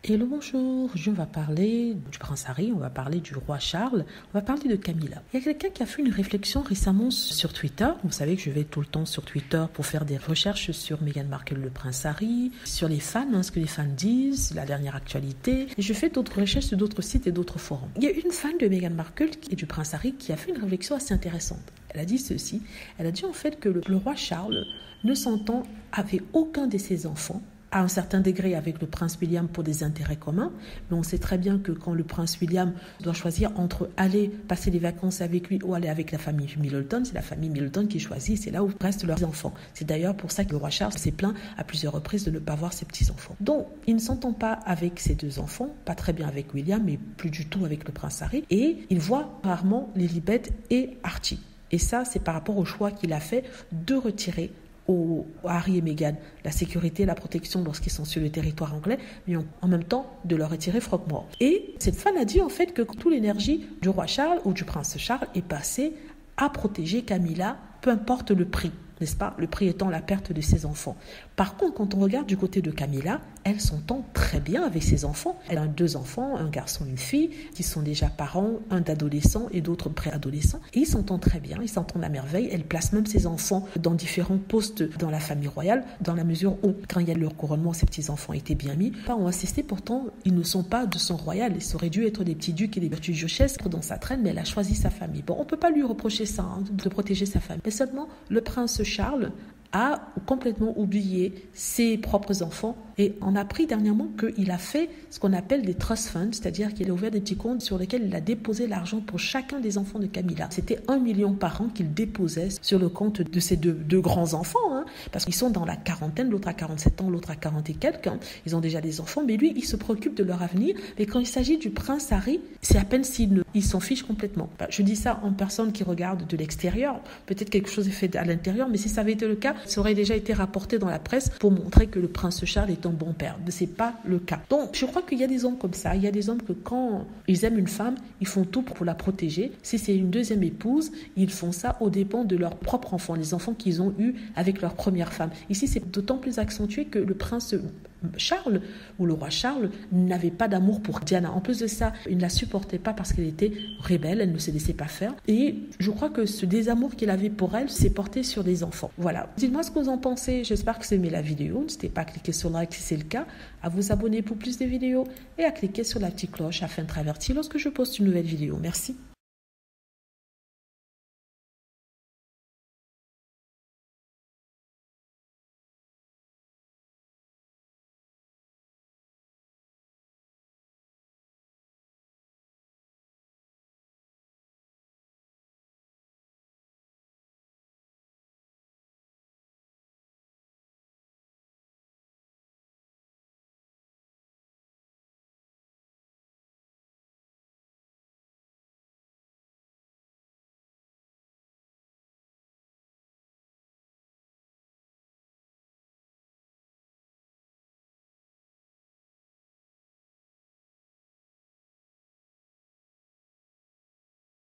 Hello, bonjour, je vais parler du prince Harry, on va parler du roi Charles, on va parler de Camilla. Il y a quelqu'un qui a fait une réflexion récemment sur Twitter. Vous savez que je vais tout le temps sur Twitter pour faire des recherches sur Meghan Markle, le prince Harry, sur les fans, ce que les fans disent, la dernière actualité. Et je fais d'autres recherches sur d'autres sites et d'autres forums. Il y a une fan de Meghan Markle et du prince Harry qui a fait une réflexion assez intéressante. Elle a dit ceci, elle a dit en fait que le roi Charles ne s'entend avec aucun de ses enfants, à un certain degré avec le prince William pour des intérêts communs, mais on sait très bien que quand le prince William doit choisir entre aller passer les vacances avec lui ou aller avec la famille Middleton, c'est la famille Middleton qui choisit, c'est là où restent leurs enfants. C'est d'ailleurs pour ça que le roi Charles s'est plaint à plusieurs reprises de ne pas voir ses petits-enfants. Donc, il ne s'entend pas avec ses deux enfants, pas très bien avec William, mais plus du tout avec le prince Harry, et il voit rarement Lilibet et Archie. Et ça, c'est par rapport au choix qu'il a fait de retirer Harry et Meghan la sécurité et la protection lorsqu'ils sont sur le territoire anglais, mais en même temps de leur retirer Frogmore. Et cette femme a dit en fait que toute l'énergie du roi Charles ou du prince Charles est passée à protéger Camilla, peu importe le prix, n'est-ce pas? Le prix étant la perte de ses enfants. Par contre, quand on regarde du côté de Camilla, elle s'entend très bien avec ses enfants. Elle a deux enfants, un garçon et une fille, qui sont déjà parents, un d'adolescent et d'autres préadolescents. Et ils s'entendent très bien, ils s'entendent à merveille. Elle place même ses enfants dans différents postes dans la famille royale, dans la mesure où, quand il y a leur couronnement, ses petits-enfants étaient bien mis. On a insisté, pourtant, ils ne sont pas de sang royal. Ils auraient dû être des petits ducs et des petites duchesses dans sa traîne, mais elle a choisi sa famille. Bon, on ne peut pas lui reprocher ça, de protéger sa famille. Mais seulement, le prince Charles a complètement oublié ses propres enfants et on a appris dernièrement qu'il a fait ce qu'on appelle des trust funds, c'est-à-dire qu'il a ouvert des petits comptes sur lesquels il a déposé l'argent pour chacun des enfants de Camilla. C'était 1 million par an qu'il déposait sur le compte de ces deux grands enfants, parce qu'ils sont dans la quarantaine, l'autre a 47 ans, l'autre a 40 et quelques, ils ont déjà des enfants, mais lui, il se préoccupe de leur avenir. Mais quand il s'agit du prince Harry, c'est à peine il s'en fiche complètement. Je dis ça en personne qui regarde de l'extérieur, peut-être quelque chose est fait à l'intérieur, mais si ça avait été le cas, ça aurait déjà été rapporté dans la presse pour montrer que le prince Charles est un bon père. Mais ce n'est pas le cas. Donc, je crois qu'il y a des hommes comme ça. Il y a des hommes que quand ils aiment une femme, ils font tout pour la protéger. Si c'est une deuxième épouse, ils font ça aux dépens de leurs propres enfants, les enfants qu'ils ont eus avec leur première femme. Ici, c'est d'autant plus accentué que le prince Charles, ou le roi Charles, n'avait pas d'amour pour Diana. En plus de ça, il ne la supportait pas parce qu'elle était rebelle, elle ne se laissait pas faire. Et je crois que ce désamour qu'il avait pour elle s'est porté sur les enfants. Voilà. Dites-moi ce que vous en pensez. J'espère que vous aimez la vidéo. N'hésitez pas à cliquer sur like si c'est le cas, à vous abonner pour plus de vidéos et à cliquer sur la petite cloche afin de avertir lorsque je poste une nouvelle vidéo. Merci.